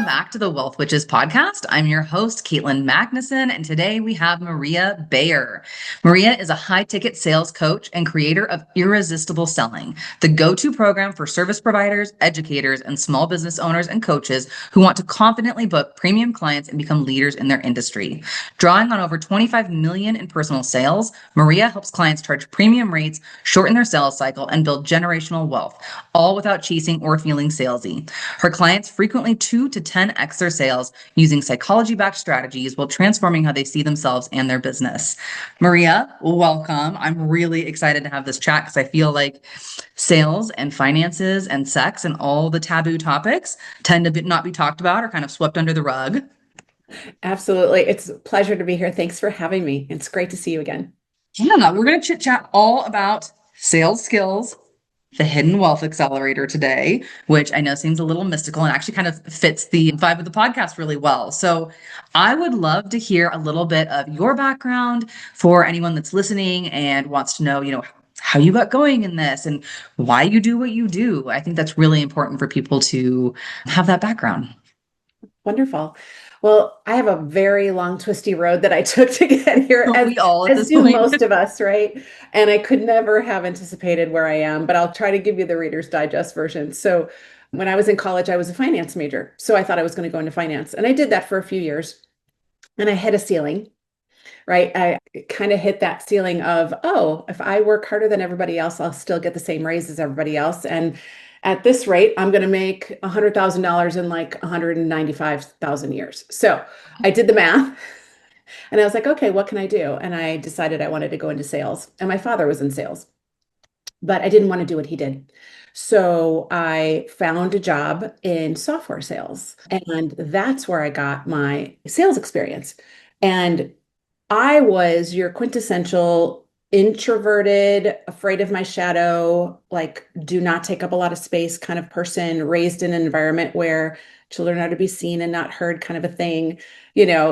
back to the Wealth Witches podcast. I'm your host, Katelyn Magnuson, and today we have Maria Bayer. Maria is a high-ticket sales coach and creator of Irresistible Selling, the go-to program for service providers, educators, and small business owners and coaches who want to confidently book premium clients and become leaders in their industry. Drawing on over 25 million in personal sales, Maria helps clients charge premium rates, shorten their sales cycle, and build generational wealth, all without chasing or feeling salesy. Her clients frequently 2 to 10x their sales using psychology-backed strategies while transforming how they see themselves and their business. Maria, welcome. I'm really excited to have this chat because I feel like sales and finances and sex and all the taboo topics tend to not be talked about or kind of swept under the rug. Absolutely. It's a pleasure to be here. Thanks for having me. It's great to see you again. Yeah, we're going to chit chat all about sales skills, the Hidden Wealth Accelerator today, which I know seems a little mystical and actually kind of fits the vibe of the podcast really well. So I would love to hear a little bit of your background for anyone that's listening and wants to know, how you got going in this and why you do what you do. I think that's really important for people to have that background. Wonderful. Well, I have a very long, twisty road that I took to get here, We all at as this do point. most of us, right? And I could never have anticipated where I am, but I'll try to give you the Reader's Digest version. So when I was in college, I was a finance major. So I thought I was going to go into finance. And I did that for a few years. And I hit a ceiling, right? I kind of hit that ceiling of, oh, if I work harder than everybody else, I'll still get the same raise as everybody else. And at this rate, I'm going to make $100,000 in like 195,000 years. So I did the math and I was like, okay, what can I do? And I decided I wanted to go into sales. And my father was in sales, but I didn't want to do what he did. So I found a job in software sales. And that's where I got my sales experience. And I was your quintessential introverted, afraid of my shadow, like do not take up a lot of space kind of person, raised in an environment where children are to be seen and not heard kind of a thing,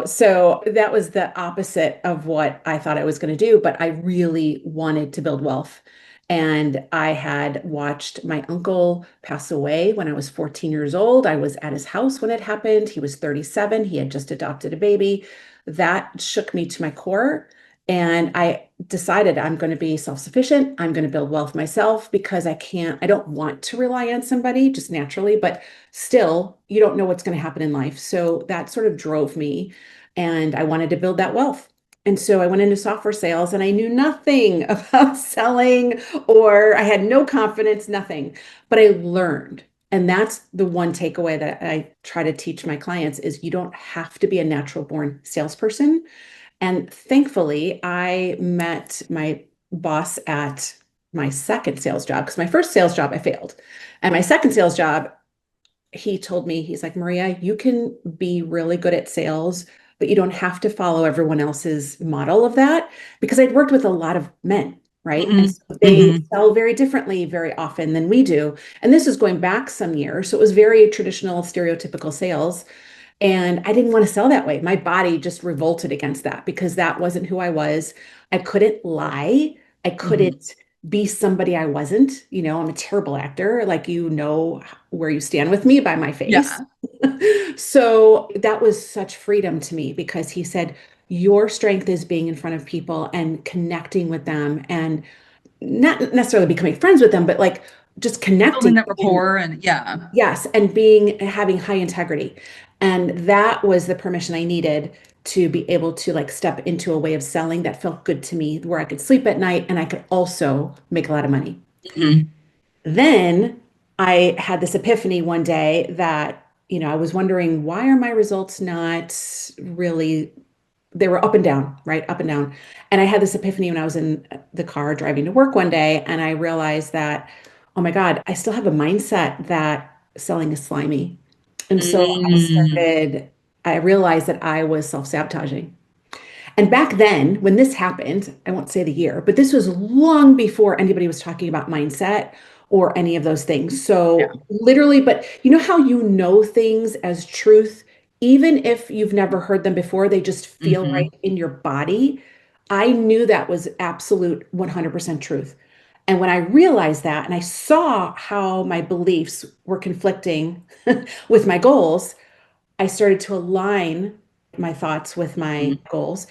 So that was the opposite of what I thought I was going to do, but I really wanted to build wealth. And I had watched my uncle pass away when I was 14 years old. I was at his house when it happened. He was 37. He had just adopted a baby. That shook me to my core. And I decided I'm going to be self-sufficient. I'm going to build wealth myself because I don't want to rely on somebody just naturally, but still, you don't know what's going to happen in life. So that sort of drove me and I wanted to build that wealth. And so I went into software sales and I knew nothing about selling or I had no confidence, nothing, but I learned. And that's the one takeaway that I try to teach my clients is you don't have to be a natural born salesperson. And thankfully, I met my boss at my second sales job because my first sales job I failed. And my second sales job, he told me, he's like, Maria, you can be really good at sales, but you don't have to follow everyone else's model of that because I'd worked with a lot of men, right? Mm-hmm. And so they sell very differently very often than we do. And this is going back some years. So it was very traditional, stereotypical sales. And I didn't want to sell that way. My body just revolted against that because that wasn't who I was. I couldn't lie. I couldn't be somebody I wasn't. I'm a terrible actor. Like, where you stand with me by my face. Yeah. So that was such freedom to me because he said, your strength is being in front of people and connecting with them and not necessarily becoming friends with them, but like just connecting. Building that rapport and yeah. Yes, and having high integrity. And that was the permission I needed to be able to like step into a way of selling that felt good to me, where I could sleep at night and I could also make a lot of money. Mm-hmm. Then I had this epiphany one day that, I was wondering, why are my results not really, they were up and down, right? Up and down. And I had this epiphany when I was in the car driving to work one day, and I realized that, oh my God, I still have a mindset that selling is slimy. And so I realized that I was self-sabotaging. And back then, when this happened, I won't say the year, but this was long before anybody was talking about mindset or any of those things. So literally, but you know how you know things as truth, even if you've never heard them before, they just feel right in your body. I knew that was absolute 100% truth. And when I realized that and I saw how my beliefs were conflicting with my goals, I started to align my thoughts with my Mhm. goals.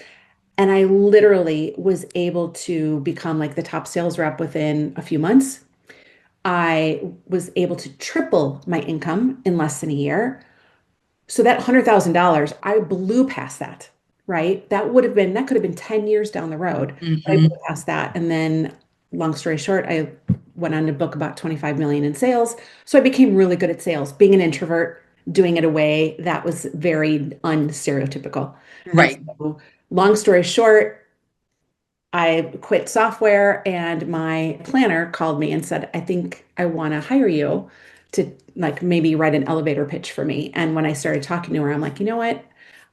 And I literally was able to become like the top sales rep within a few months. I was able to triple my income in less than a year. So that $100,000, I blew past that, right? That could have been 10 years down the road, but I blew Mhm. past that. And then, long story short, I went on to book about 25 million in sales. So I became really good at sales, being an introvert, doing it a way that was very unstereotypical. And Right. so, long story short, I quit software and my planner called me and said, I think I want to hire you to like maybe write an elevator pitch for me. And when I started talking to her, I'm like, you know what?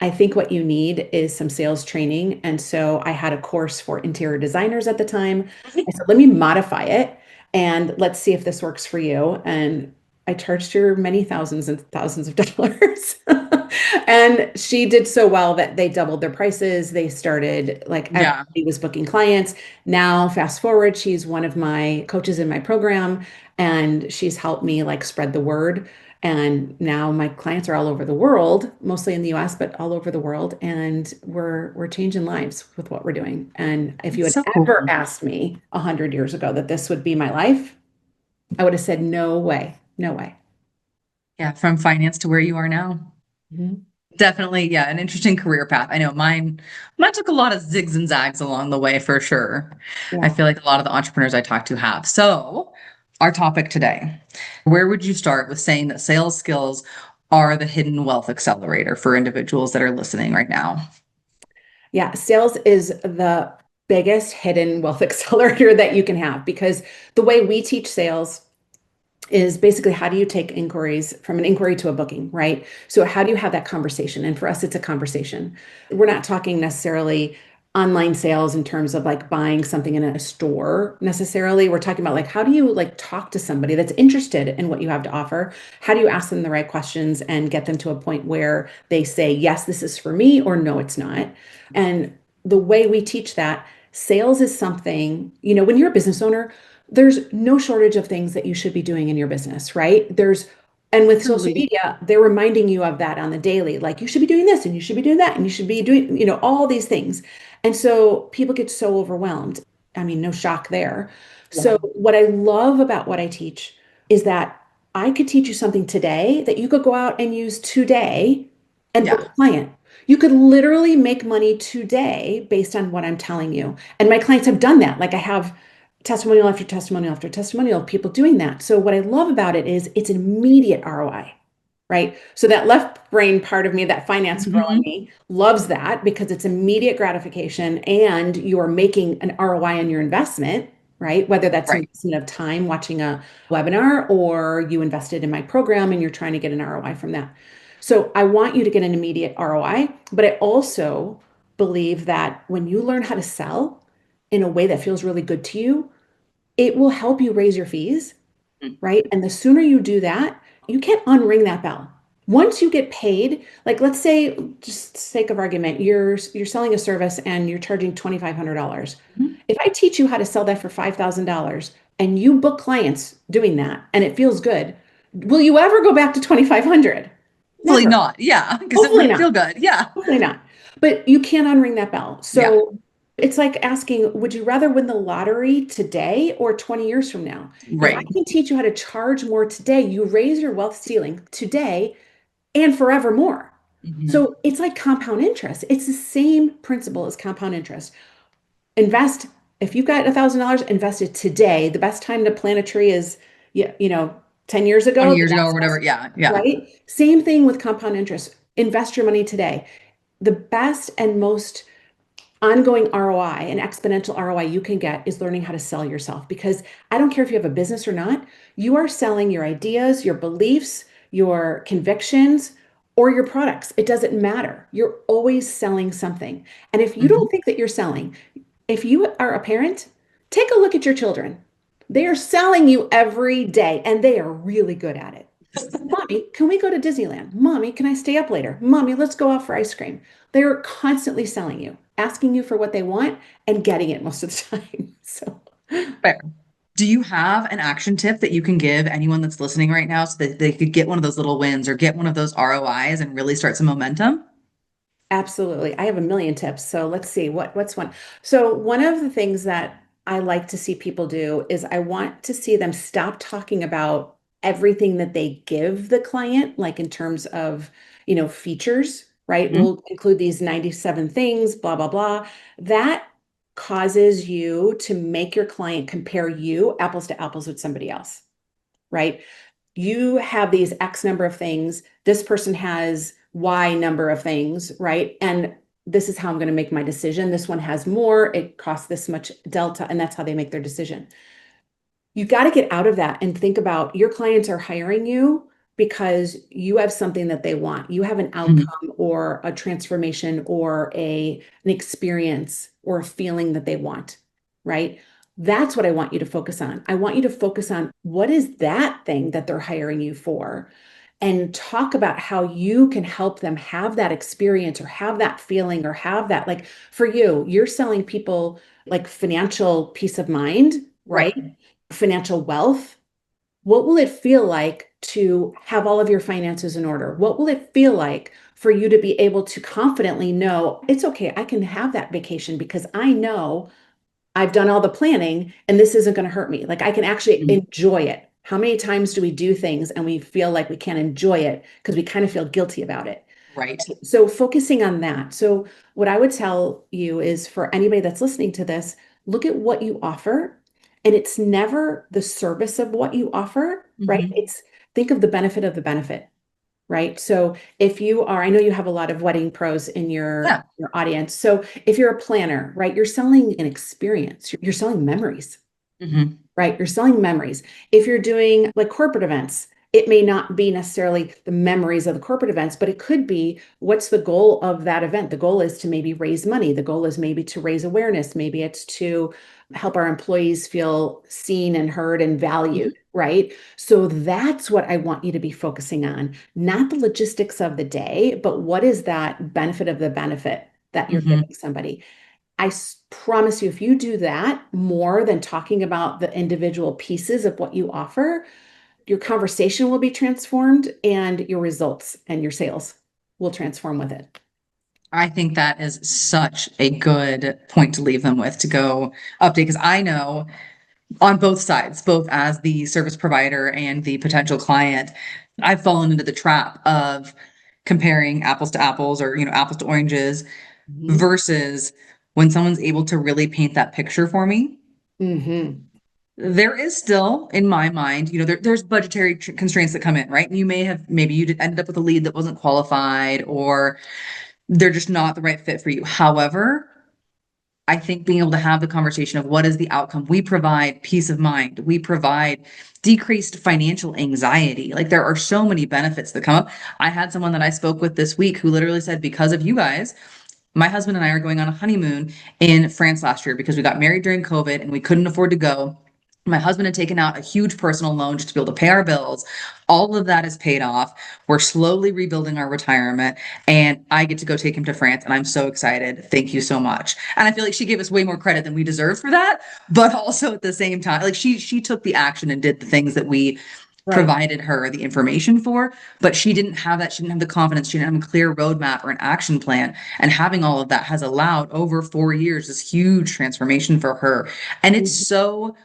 I think what you need is some sales training. And so I had a course for interior designers at the time. I said, let me modify it and let's see if this works for you. And I charged her many thousands and thousands of dollars. And she did so well that they doubled their prices. They started like Yeah. everybody was booking clients. Now, fast forward, she's one of my coaches in my program and she's helped me like spread the word. And now my clients are all over the world, mostly in the US, but all over the world. And we're changing lives with what we're doing. And if you It's had so ever cool. asked me 100 years ago that this would be my life, I would have said, no way, no way. Yeah, from finance to where you are now. Mhm. Definitely, yeah, an interesting career path. I know mine took a lot of zigs and zags along the way for sure. I Yeah. feel like a lot of the entrepreneurs I talk to have. So, our topic today, where would you start with saying that sales skills are the hidden wealth accelerator for individuals that are listening right now? Yeah, sales is the biggest hidden wealth accelerator that you can have because the way we teach sales is basically how do you take inquiries from an inquiry to a booking, right? So how do you have that conversation? And for us, it's a conversation. We're not talking necessarily online sales in terms of like buying something in a store necessarily. We're talking about like how do you like talk to somebody that's interested in what you have to offer? How do you ask them the right questions and get them to a point where they say, yes, this is for me, or no, it's not. And the way we teach that, sales is something, when you're a business owner, there's no shortage of things that you should be doing in your business, right? And with social Truly. media, they're reminding you of that on the daily. Like you should be doing this and you should be doing that and you should be doing, all these things. And so people get so overwhelmed. I mean, no shock there. Yeah. So what I love about what I teach is that I could teach you something today that you could go out and use today and book Yeah. a client. You could literally make money today based on what I'm telling you. And my clients have done that. Like I have testimonial after testimonial after testimonial of people doing that. So what I love about it is it's an immediate ROI, right? So that left brain part of me, that finance girl in Mhm. me, loves that because it's immediate gratification and you are making an ROI on your investment, right? Whether that's an Right. investment of time watching a webinar or you invested in my program and you're trying to get an ROI from that. So I want you to get an immediate ROI, but I also believe that when you learn how to sell in a way that feels really good to you, it will help you raise your fees, Mm. right? And the sooner you do that, you can't unring that bell. Once you get paid, like let's say, just sake of argument, you're selling a service and you're charging $2,500. Mhm. If I teach you how to sell that for $5,000 and you book clients doing that and it feels good, will you ever go back to 2,500? Hopefully Never. not. Yeah, because it Hopefully wouldn't not. feel good. Yeah. Hopefully not. But you can't unring that bell. Yeah. So it's like asking, would you rather win the lottery today or 20 years from now? If I Right. can teach you how to charge more today, you raise your wealth ceiling today and forevermore. Mhm. So it's like compound interest. It's the same principle as compound interest. Invest, if you've got $1,000 invested today, the best time to plant a tree is, 10 years 20 ago, the years ago or next whatever. best, Yeah. Yeah. right? Same thing with compound interest. Invest your money today. The best and most ongoing ROI and exponential ROI you can get is learning how to sell yourself because I don't care if you have a business or not, you are selling your ideas, your beliefs, your convictions, or your products. It doesn't matter. You're always selling something. And if you Mhm. don't think that you're selling, if you are a parent, take a look at your children. They are selling you every day and they are really good at it. Mommy, can we go to Disneyland? Mommy, can I stay up later? Mommy, let's go out for ice cream. They're constantly selling you, asking you for what they want and getting it most of the time. So, Fair. Do you have an action tip that you can give anyone that's listening right now so that they could get one of those little wins or get one of those ROIs and really start some momentum? Absolutely. I have a million tips. So let's see what's one. So one of the things that I like to see people do is I want to see them stop talking about everything that they give the client, like in terms of, features, right? Mhm. We'll include these 97 things, blah, blah, blah. That causes you to make your client compare you apples to apples with somebody else, right? You have these X number of things. This person has Y number of things, right? And this is how I'm going to make my decision. This one has more. It costs this much delta, and that's how they make their decision. You got to get out of that and think about your clients are hiring you because you have something that they want. You have an Mhm. outcome or a transformation or an experience or a feeling that they want, right? That's what I want you to focus on. I want you to focus on what is that thing that they're hiring you for and talk about how you can help them have that experience or have that feeling or have that, like for you, you're selling people like financial peace of mind, Right. right? Financial wealth. What will it feel like to have all of your finances in order? What will it feel like for you to be able to confidently know it's okay, I can have that vacation because I know I've done all the planning and this isn't going to hurt me. Like I can actually Mhm. enjoy it. How many times do we do things and we feel like we can't enjoy it because we kind of feel guilty about it? Right. So focusing on that. So what I would tell you is for anybody that's listening to this, look at what you offer. And it's never the service of what you offer, right? Mhm. It's think of the benefit of the benefit, right? So if you are, I know you have a lot of wedding pros in Yeah. your audience. So if you're a planner, right, you're selling an experience, you're selling memories, Mhm. right? You're selling memories. If you're doing like corporate events, it may not be necessarily the memories of the corporate events, but it could be what's the goal of that event? The goal is to maybe raise money. The goal is maybe to raise awareness. Maybe it's to help our employees feel seen and heard and Mhm. valued, right? So that's what I want you to be focusing on, not the logistics of the day, but what is that benefit of the benefit that you're Mhm. giving somebody? Promise you, if you do that more than talking about the individual pieces of what you offer, your conversation will be transformed and your results and your sales will transform with it. I think that is such a good point to leave them with to go update because I know on both sides, both as the service provider and the potential client, I've fallen into the trap of comparing apples to apples or, apples to oranges Mhm. versus when someone's able to really paint that picture for me. Mhm. There is still, in my mind, there's budgetary constraints that come in, right? And maybe you ended up with a lead that wasn't qualified or they're just not the right fit for you. However, I think being able to have the conversation of what is the outcome, we provide peace of mind, we provide decreased financial anxiety. Like there are so many benefits that come up. I had someone that I spoke with this week who literally said, because of you guys, my husband and I are going on a honeymoon in France last year because we got married during COVID and we couldn't afford to go. My husband had taken out a huge personal loan just to be able to pay our bills. All of that is paid off. We're slowly rebuilding our retirement, and I get to go take him to France, and I'm so excited. Thank you so much. And I feel like she gave us way more credit than we deserve for that, but also at the same time, like she took the action and did the things that we Right. provided her the information for, but she didn't have that. She didn't have the confidence. She didn't have a clear roadmap or an action plan. And having all of that has allowed over 4 years this huge transformation for her. And it's Mhm. so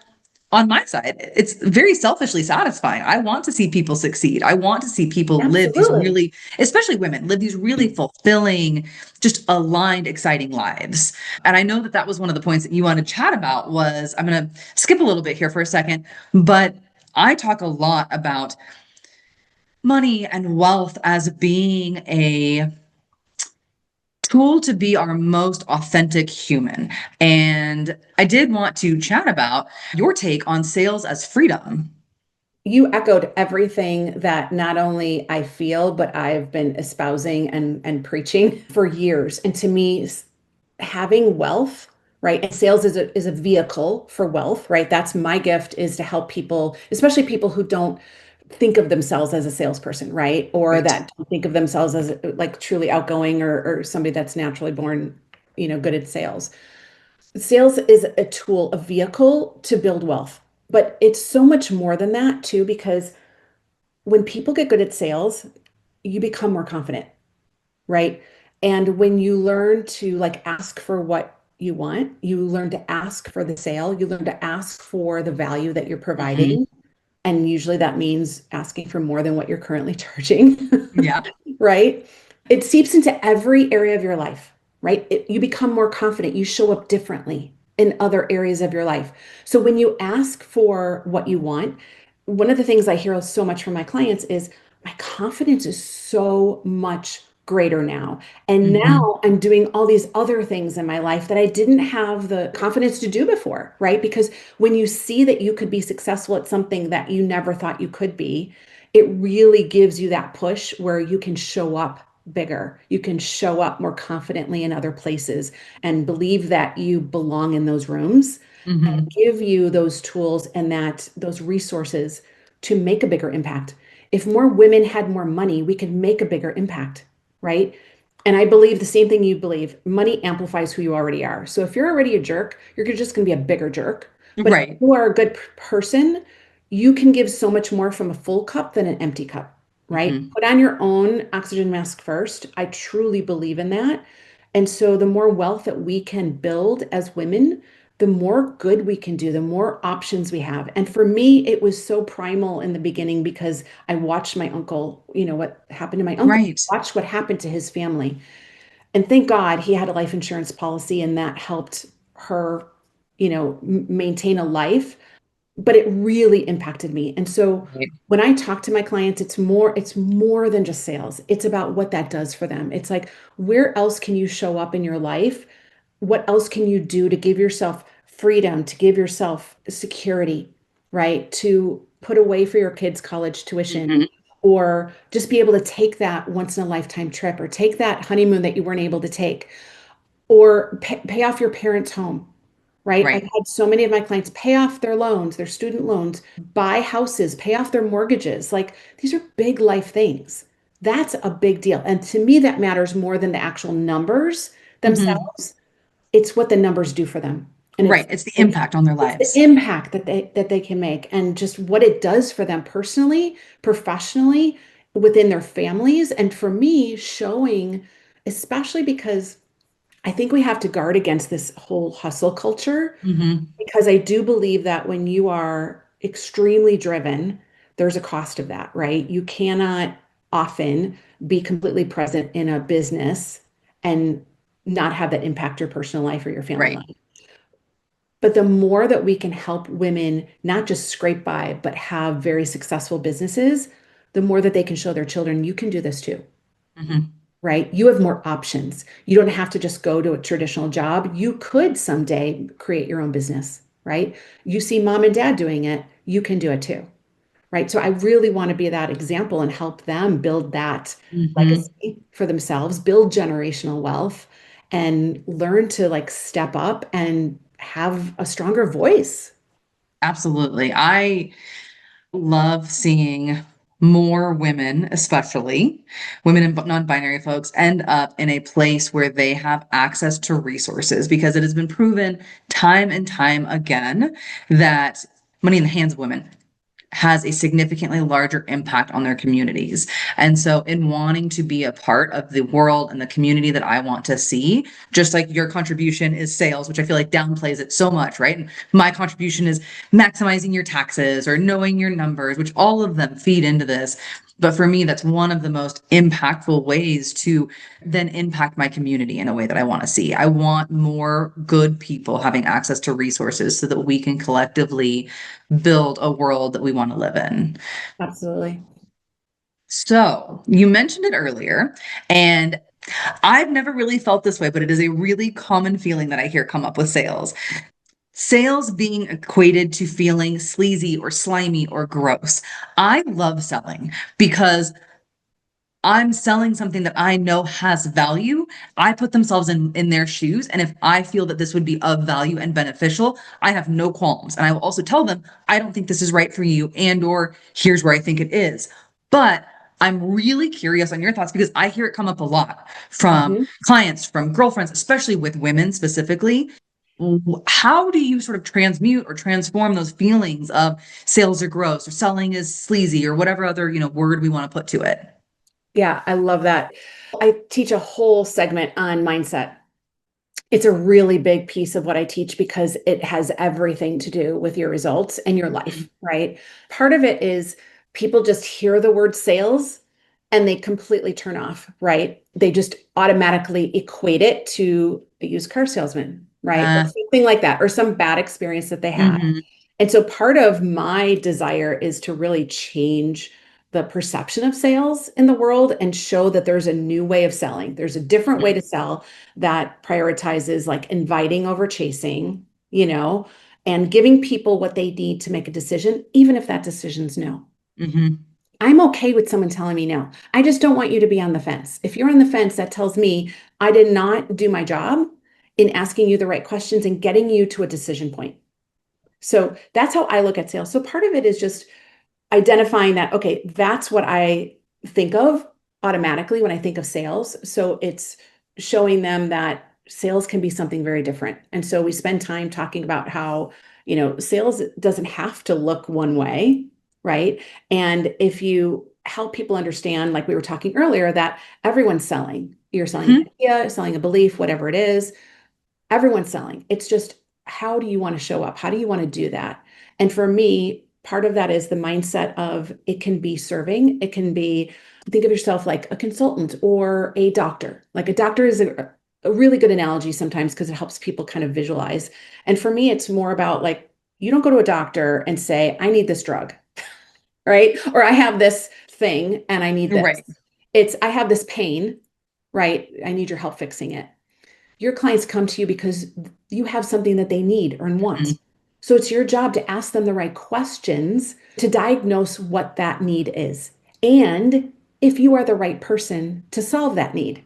on my side, it's very selfishly satisfying. I want to see people succeed. I want to see people live these Absolutely. really, especially women, live these really fulfilling, just aligned, exciting lives. And I know that that was one of the points that you wanted to chat about was I'm going to skip a little bit here for a second, but I talk a lot about money and wealth as being a tool to be our most authentic human. And I did want to chat about your take on sales as freedom. You echoed everything that not only I feel, but I've been espousing and preaching for years. And to me, having wealth, right? And sales is a vehicle for wealth, right? That's my gift is to help people, especially people who don't think of themselves as a salesperson, right? Or Right. that don't think of themselves as like truly outgoing or somebody that's naturally born, good at sales. Sales is a tool, a vehicle to build wealth. But it's so much more than that too, because when people get good at sales, you become more confident, right? And when you learn to like ask for what you want, you learn to ask for the sale, you learn to ask for the value that you're Hmm. providing. And usually that means asking for more than what you're currently charging, Yeah. right? It seeps into every area of your life, right? You become more confident. You show up differently in other areas of your life. So when you ask for what you want, one of the things I hear so much from my clients is my confidence is so much greater now. And Hmm. now I'm doing all these other things in my life that I didn't have the confidence to do before, right? Because when you see that you could be successful at something that you never thought you could be, it really gives you that push where you can show up bigger. You can show up more confidently in other places and believe that you belong in those rooms and Hmm. give you those tools and that those resources to make a bigger impact. If more women had more money, we could make a bigger impact, right? And I believe the same thing you believe. Money amplifies who you already are. So if you're already a jerk, you're just going to be a bigger jerk. But if Right. you are a good person, you can give so much more from a full cup than an empty cup, right? Hmm. Put on your own oxygen mask first. I truly believe in that. And so the more wealth that we can build as women, the more good we can do, the more options we have. And for me, it was so primal in the beginning because I watched my uncle, what happened to my uncle, Right. watched what happened to his family. And thank God he had a life insurance policy and that helped her, maintain a life, but it really impacted me. And so Right. when I talk to my clients, it's more than just sales. It's about what that does for them. It's like, where else can you show up in your life? What else can you do to give yourself freedom, to give yourself security, right? To put away for your kids' college tuition, Hmm. or just be able to take that once in a lifetime trip, or take that honeymoon that you weren't able to take, or pay off your parents' home, right? I've Right. had so many of my clients pay off their loans, their student loans, buy houses, pay off their mortgages. Like these are big life things. That's a big deal. And to me, that matters more than the actual numbers Hmm. themselves. It's what the numbers do for them. And Right. it's It's the it's impact on their it's the lives. impact that they can make and just what it does for them personally, professionally, within their families. And for me, showing, especially because I think we have to guard against this whole hustle culture, Hmm. because I do believe that when you are extremely driven, there's a cost of that, right? You cannot often be completely present in a business and not have that impact your personal life or your family Right. life. But the more that we can help women not just scrape by, but have very successful businesses, the more that they can show their children, you can do this too, Hmm. right? You have more options. You don't have to just go to a traditional job. You could someday create your own business, right? You see mom and dad doing it, you can do it too, right? So I really want to be that example and help them build that Hmm. legacy for themselves, build generational wealth, and learn to like step up and have a stronger voice. Absolutely. I love seeing more women, especially women and non-binary folks, end up in a place where they have access to resources because it has been proven time and time again that money in the hands of women has a significantly larger impact on their communities. And so, in wanting to be a part of the world and the community that I want to see, just like your contribution is sales, which I feel like downplays it so much, right? And my contribution is maximizing your taxes or knowing your numbers, which all of them feed into this. But for me, that's one of the most impactful ways to then impact my community in a way that I want to see. I want more good people having access to resources so that we can collectively build a world that we want to live in. Absolutely. So, you mentioned it earlier, and I've never really felt this way, but it is a really common feeling that I hear come up with sales. Sales being equated to feeling sleazy or slimy or gross. I love selling because I'm selling something that I know has value. I put themselves in their shoes. And if I feel that this would be of value and beneficial, I have no qualms. And I will also tell them, I don't think this is right for you, and or here's where I think it is. But I'm really curious on your thoughts because I hear it come up a lot from Mhm. clients, from girlfriends, especially with women specifically. How do you sort of transmute or transform those feelings of sales are gross or selling is sleazy or whatever other, word we want to put to it? Yeah, I love that. I teach a whole segment on mindset. It's a really big piece of what I teach because it has everything to do with your results and your life, right? Part of it is people just hear the word sales and they completely turn off, right? They just automatically equate it to a used car salesman, right? Or Uh, something like that, or some bad experience that they had. mhm, And so part of my desire is to really change the perception of sales in the world and show that there's a new way of selling. There's a different way to sell that prioritizes like inviting over chasing, and giving people what they need to make a decision, even if that decision's no. mhm. I'm okay with someone telling me no. I just don't want you to be on the fence. If you're on the fence, that tells me I did not do my job in asking you the right questions and getting you to a decision point. So that's how I look at sales. So part of it is just identifying that, okay, that's what I think of automatically when I think of sales. So it's showing them that sales can be something very different. And so we spend time talking about how, sales doesn't have to look one way, right? And if you help people understand, like we were talking earlier, that everyone's selling, you're selling an Mhm. idea, selling a belief, whatever it is, everyone's selling. It's just how do you want to show up? How do you want to do that? And for me, part of that is the mindset of it can be serving. It can be, think of yourself like a consultant or a doctor. Like a doctor is a really good analogy sometimes because it helps people kind of visualize. And for me, it's more about like, you don't go to a doctor and say, I need this drug, right? Or I have this thing and I need this. Right. It's, I have this pain, right? I need your help fixing it. Your clients come to you because you have something that they need or want. Mhm. So it's your job to ask them the right questions to diagnose what that need is. And if you are the right person to solve that need,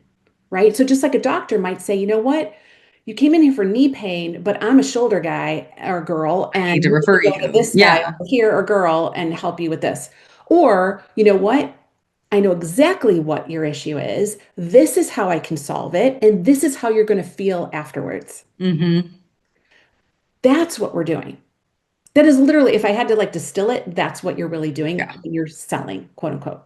right? So just like a doctor might say, you know what? You came in here for knee pain, but I'm a shoulder guy or girl, I need and to you need refer to go to you. this guy Yeah. over here or girl and help you with this. Or, you know what? I know exactly what your issue is. This is how I can solve it. And this is how you're going to feel afterwards. Hmm. That's what we're doing. That is literally, if I had to like distill it, that's what you're really doing Yeah. when you're selling, quote unquote.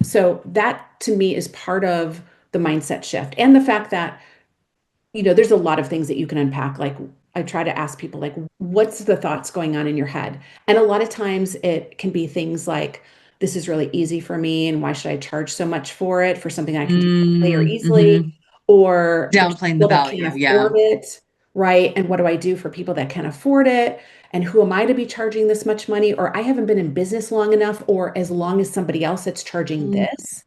So that to me is part of the mindset shift and the fact that there's a lot of things that you can unpack. Like I try to ask people, like, what's the thoughts going on in your head? And a lot of times it can be things like, this is really easy for me, and why should I charge so much for it for something I can do quickly or easily? Mm-hmm. Or the Downplaying the people that can't value. Yeah. afford it, right? And what do I do for people that can't afford it? And who am I to be charging this much money? Or I haven't been in business long enough, or as long as somebody else that's charging this.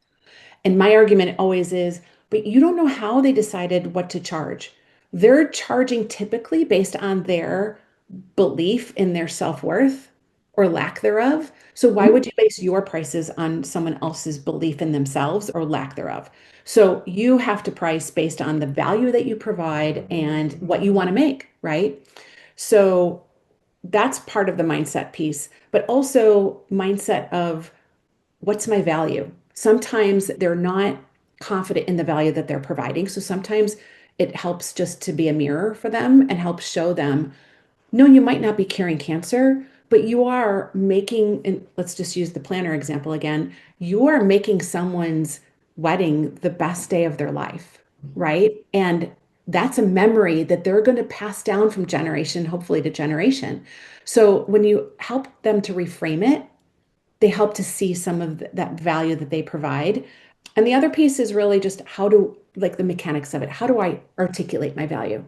And my argument always is, but you don't know how they decided what to charge. They're charging typically based on their belief in their self-worth or lack thereof. So why would you base your prices on someone else's belief in themselves or lack thereof? So you have to price based on the value that you provide and what you want to make, right? So that's part of the mindset piece, but also mindset of what's my value? Sometimes they're not confident in the value that they're providing. So sometimes it helps just to be a mirror for them and help show them, no, you might not be curing cancer, but you are making, and let's just use the planner example again, you are making someone's wedding the best day of their life, right? And that's a memory that they're going to pass down from generation, hopefully to generation. So when you help them to reframe it, they help to see some of that value that they provide. And the other piece is really just how do, like the mechanics of it, how do I articulate my value?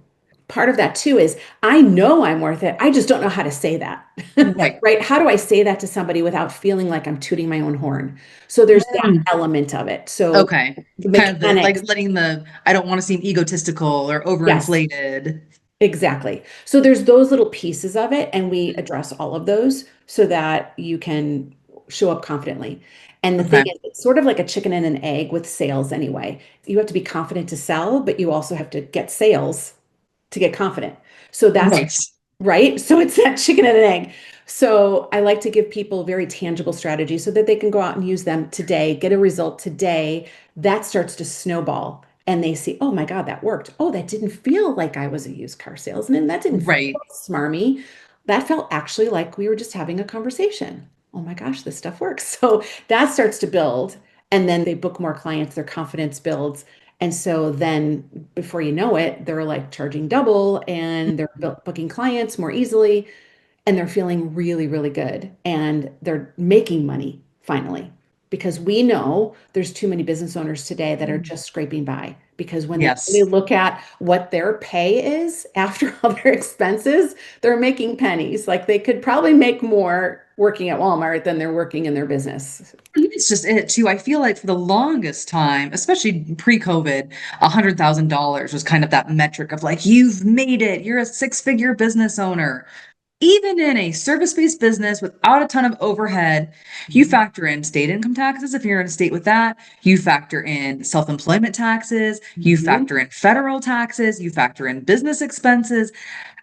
Part of that too is I know I'm worth it. I just don't know how to say that. Right. Right? How do I say that to somebody without feeling like I'm tooting my own horn? So there's that Mm. element of it. So Okay. the Kind of like mechanics, letting I don't want to seem egotistical or yes. overinflated. Exactly. So there's those little pieces of it, and we address all of those so that you can show up confidently. And the thing Okay. is, it's sort of like a chicken and an egg with sales anyway. You have to be confident to sell, but you also have to get sales to get confident. So that's Right. right. So it's that chicken and an egg. So I like to give people very tangible strategies so that they can go out and use them today, get a result today. That starts to snowball. and they see, oh my God, that worked. Oh, that didn't feel like I was a used car salesman. And that didn't feel Right. smarmy. That felt actually like we were just having a conversation. Oh my gosh, this stuff works. So that starts to build. And then they book more clients, their confidence builds. And so then before you know it, they're like charging double and they're booking clients more easily and they're feeling really, really good and they're making money finally. Because we know there's too many business owners today that are just scraping by. Because when they really Yes. look at what their pay is after all their expenses, they're making pennies. Like they could probably make more working at Walmart than they're working in their business. It's just it too. I feel like for the longest time, especially pre-COVID, $100,000 was kind of that metric of like, you've made it. You're a six-figure business owner. Even in a service-based business without a ton of overhead, you Mhm. factor in state income taxes if you're in a state with that. You factor in self-employment taxes. You Mhm. factor in federal taxes. You factor in business expenses.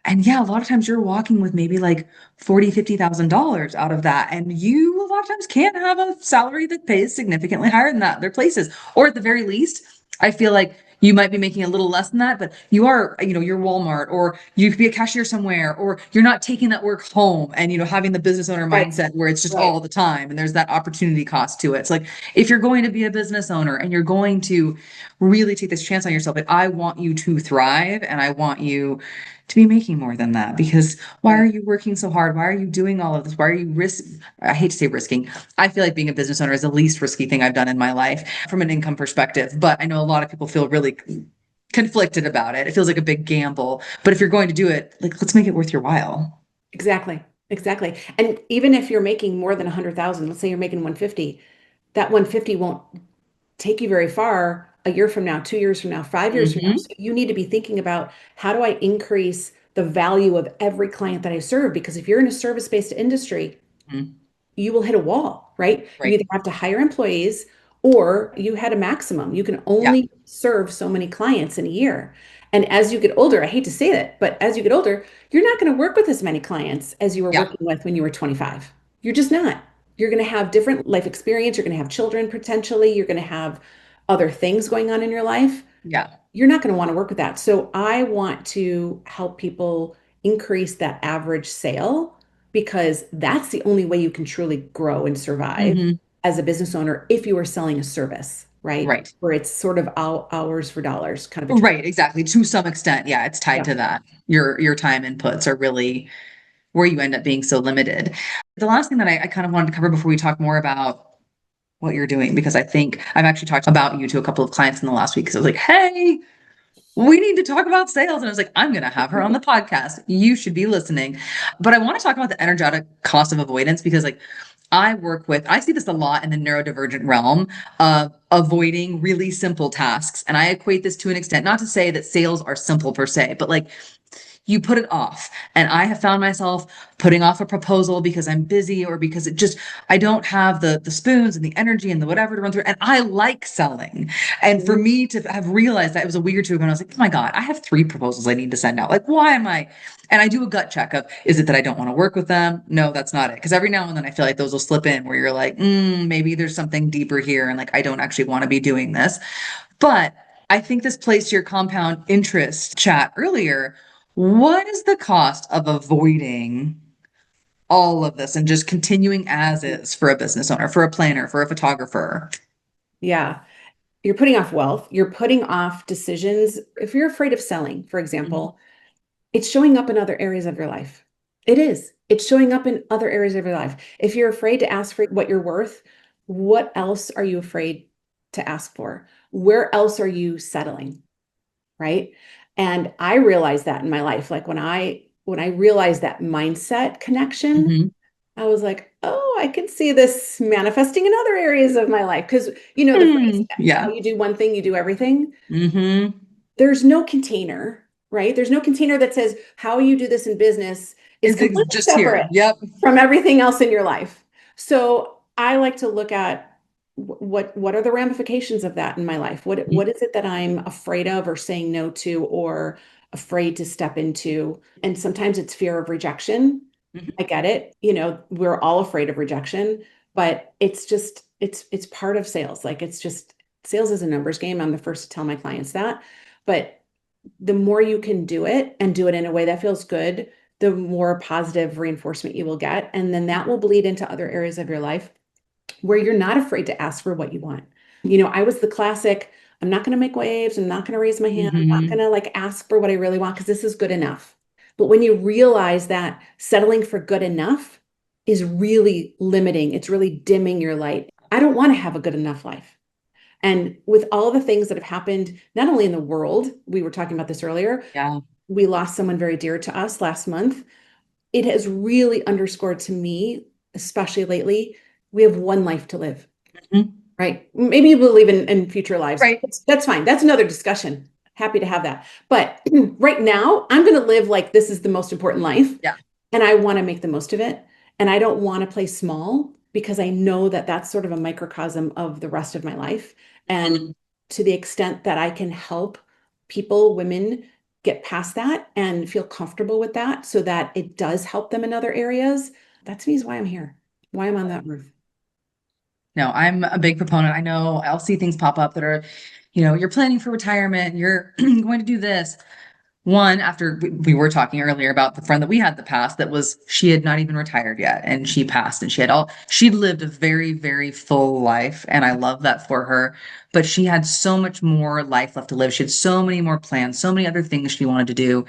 And yeah, a lot of times you're walking with maybe like 40, $50,000 out of that. And you a lot of times can't have a salary that pays significantly higher than that. There are places, or at the very least, I feel like you might be making a little less than that, but you are, you're Walmart, or you could be a cashier somewhere, or you're not taking that work home and, having the business owner Right, mindset where it's just right, all the time and there's that opportunity cost to it. It's like if you're going to be a business owner and you're going to really take this chance on yourself, like I want you to thrive and I want you to be making more than that because why are right. you working so hard? Why are you doing all of this? Why are you I hate to say risking. I feel like being a business owner is the least risky thing I've done in my life from an income perspective, but I know a lot of people feel really conflicted about it. It feels like a big gamble, but if you're going to do it, like let's make it worth your while. Exactly. Exactly. And even if you're making more than 100,000, let's say you're making 150, that 150 won't take you very far a year from now, 2 years from now, 5 years from now. Hmm. So you need to be thinking about how do I increase the value of every client that I serve? Because if you're in a service-based industry, you will hit a wall, right? You Right. either have to hire employees or you had a maximum. You can Yeah. only serve so many clients in a year. And as you get older, I hate to say that, but as you get older, you're not going to work with as many clients as you were Yeah. working with when you were 25. You're just not. You're going to have different life experience. You're going to have children potentially. You're going to have other things going on in your life. Yeah. You're not going to want to work with that. So I want to help people increase that average sale because that's the only way you can truly grow and survive Hmm. as a business owner if you are selling a service, right? Right. Where it's sort of hours for dollars kind of a trade. Right, exactly. To some extent, yeah, it's tied Yeah. to that. Your time inputs are really where you end up being so limited. The last thing that I kind of wanted to cover before we talk more about what you're doing, because I think I've actually talked about you to a couple of clients in the last week. Because I was like, hey, we need to talk about sales. And I was like, I'm going to have her on the podcast. You should be listening. But I want to talk about the energetic cost of avoidance because, like, I see this a lot in the neurodivergent realm of avoiding really simple tasks. And I equate this to an extent, not to say that sales are simple per se, but like you put it off. And I have found myself putting off a proposal because I'm busy or because I don't have the spoons and the energy and the whatever to run through. And I like selling. And for Mhm. me to have realized that it was a week or two ago, and I was like, oh my God, I have 3 proposals I need to send out. Like, why am I? And I do a gut check of, is it that I don't want to work with them? No, that's not it. Because every now and then I feel like those will slip in where you're like, maybe there's something deeper here. And like, I don't actually want to be doing this. But I think this plays to your compound interest chat earlier. What is the cost of avoiding all of this and just continuing as is for a business owner, for a planner, for a photographer? Yeah. You're putting off wealth. You're putting off decisions. If you're afraid of selling, for Mhm. example, it's showing up in other areas of your life. It is. It's showing up in other areas of your life. If you're afraid to ask for what you're worth, what else are you afraid to ask for? Where else are you settling? Right. And I realized that in my life. Like when I realized that mindset connection, Mhm. I was like, oh, I can see this manifesting in other areas of my life. Because the phrase, how Yeah. you do one thing, you do everything. Hmm. There's no container, right? There's no container that says how you do this in business is Is completely just here. separate Yep. from everything else in your life. So I like to look at what are the ramifications of that in my life? What is it that I'm afraid of or saying no to or afraid to step into? And sometimes it's fear of rejection. Mhm. I get it. We're all afraid of rejection, but it's just it's part of sales. Like it's just sales is a numbers game. I'm the first to tell my clients that. But the more you can do it and do it in a way that feels good, the more positive reinforcement you will get. And then that will bleed into other areas of your life where you're not afraid to ask for what you want. I was the classic, I'm not going to make waves. I'm not going to raise my hand. I'm not going Hmm. to like ask for what I really want because this is good enough. But when you realize that settling for good enough is really limiting, it's really dimming your light. I don't want to have a good enough life. And with all the things that have happened, not only in the world, we were talking about this earlier, Yeah. we lost someone very dear to us last month. It has really underscored to me, especially lately, we have one life to live, Mhm. right? Maybe you believe in future lives. Right. That's fine. That's another discussion. Happy to have that. But right now, I'm going to live like this is the most important life Yeah. and I want to make the most of it. And I don't want to play small because I know that that's sort of a microcosm of the rest of my life. And Mhm. to the extent that I can help people, women, get past that and feel comfortable with that so that it does help them in other areas, that to me is why I'm here, why I'm on that roof. No, I'm a big proponent. I know I'll see things pop up that are, you're planning for retirement, you're going to do this. One, after we were talking earlier about the friend that we had that passed, that was, she had not even retired yet and she passed and she'd lived a very, very full life. And I love that for her. But she had so much more life left to live. She had so many more plans, so many other things she wanted to do.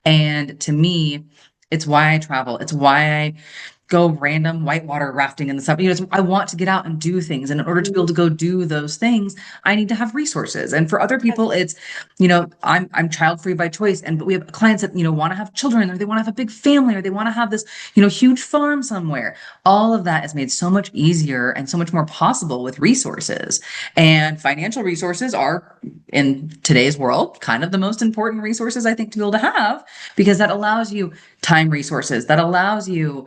And to me, it's why I travel. It's why I go random whitewater rafting in the summer. I want to get out and do things. And in order to be able Mhm. to go do those things, I need to have resources. And for other Yes. people, it's, I'm child free by choice. But we have clients that, want to have children or they want to have a big family or they want to have this, huge farm somewhere. All of that is made so much easier and so much more possible with resources. And financial resources are in today's world kind of the most important resources I think to be able to have because that allows you time resources, that allows you,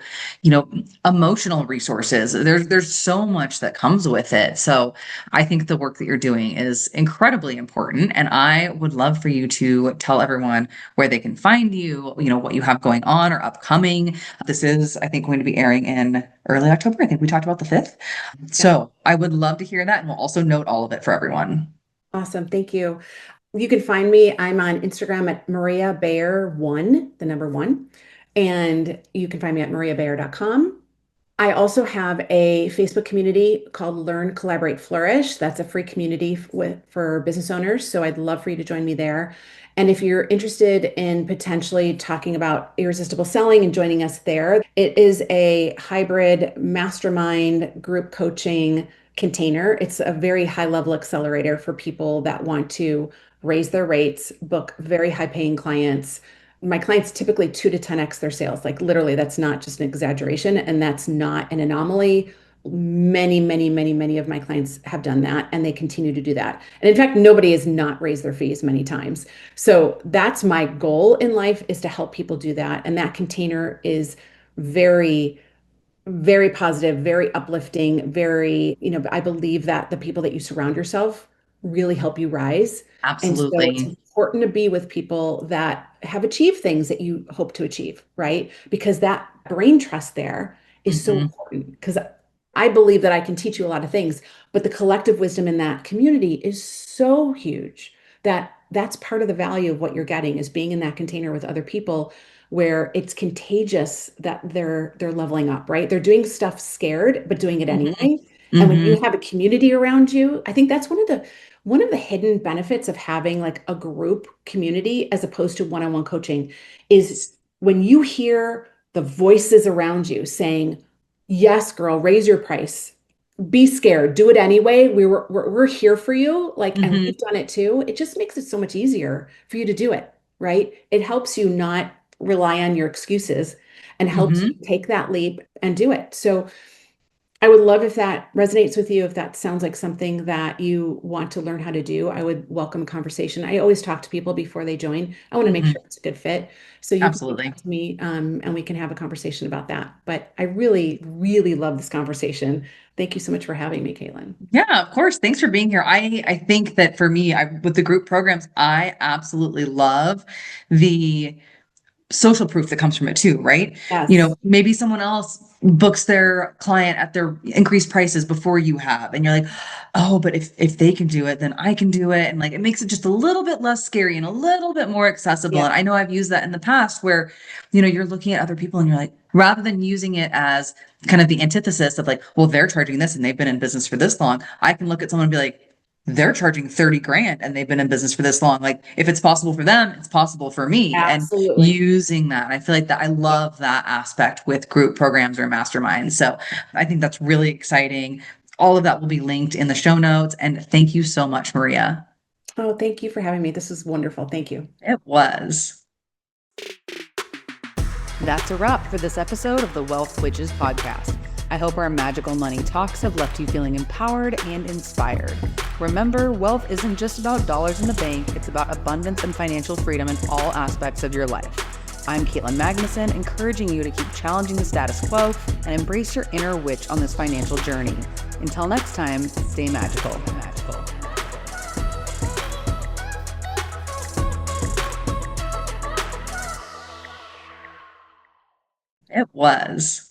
emotional resources. There's so much that comes with it. So I think the work that you're doing is incredibly important. And I would love for you to tell everyone where they can find you, what you have going on or upcoming. This is, I think, going to be airing in early October. I think we talked about the 5th. Yeah. So I would love to hear that. And we'll also note all of it for everyone. Awesome. Thank you. You can find me. I'm on Instagram at Maria Bayer one, the number one. And you can find me at mariabayer.com. I also have a Facebook community called Learn, Collaborate, Flourish. That's a free community for business owners. So I'd love for you to join me there. And if you're interested in potentially talking about irresistible selling and joining us there, it is a hybrid mastermind group coaching container. It's a very high level accelerator for people that want to raise their rates, book very high paying clients. My clients typically 2 to 10x their sales. Like literally, that's not just an exaggeration, and that's not an anomaly. Many, many, many, many of my clients have done that, and they continue to do that. And in fact, nobody has not raised their fees many times. So that's my goal in life is to help people do that. And that container is very very positive, very uplifting, very, I believe that the people that you surround yourself really help you rise. And so it's Absolutely. important to be with people that have achieved things that you hope to achieve, right? Because that brain trust there is so Hmm. important because I believe that I can teach you a lot of things, but the collective wisdom in that community is so huge that that's part of the value of what you're getting is being in that container with other people where it's contagious that they're leveling up, right? They're doing stuff scared, but doing it Hmm. anyway. And when Hmm. you have a community around you, I think that's one of the hidden benefits of having like a group community as opposed to one-on-one coaching is when you hear the voices around you saying, "Yes, girl, raise your price. Be scared. Do it anyway. We're here for you." Like, and Hmm. we've done it too. It just makes it so much easier for you to do it, right? It helps you not rely on your excuses and helps you Hmm. take that leap and do it. So I would love if that resonates with you, if that sounds like something that you want to learn how to do. I would welcome a conversation. I always talk to people before they join. I want to make Hmm. sure it's a good fit. So you can reach Absolutely. out to me and we can have a conversation about that. But I really, really love this conversation. Thank you so much for having me, Caitlin. Yeah, of course. Thanks for being here. I think that for me, with the group programs, I absolutely love the social proof that comes from it too, right? Yes. Maybe someone else books their client at their increased prices before you have, and you're like, oh, but if they can do it, then I can do it. And like, it makes it just a little bit less scary and a little bit more accessible. Yeah. And I know I've used that in the past where, you're looking at other people and you're like, rather than using it as kind of the antithesis of like, well, they're charging this and they've been in business for this long, I can look at someone and be like, they're charging 30 grand and they've been in business for this long. Like, if it's possible for them, it's possible for me. And Absolutely. using that, I feel like that I love that aspect with group programs or masterminds. So I think that's really exciting. All of that will be linked in the show notes. And thank you so much, Maria. Oh, thank you for having me. This is wonderful. Thank you. It was. That's a wrap for this episode of the Wealth Witches podcast. I hope our magical money talks have left you feeling empowered and inspired. Remember, wealth isn't just about dollars in the bank, it's about abundance and financial freedom in all aspects of your life. I'm Katelyn Magnuson, encouraging you to keep challenging the status quo and embrace your inner witch on this financial journey. Until next time, stay magical. It was.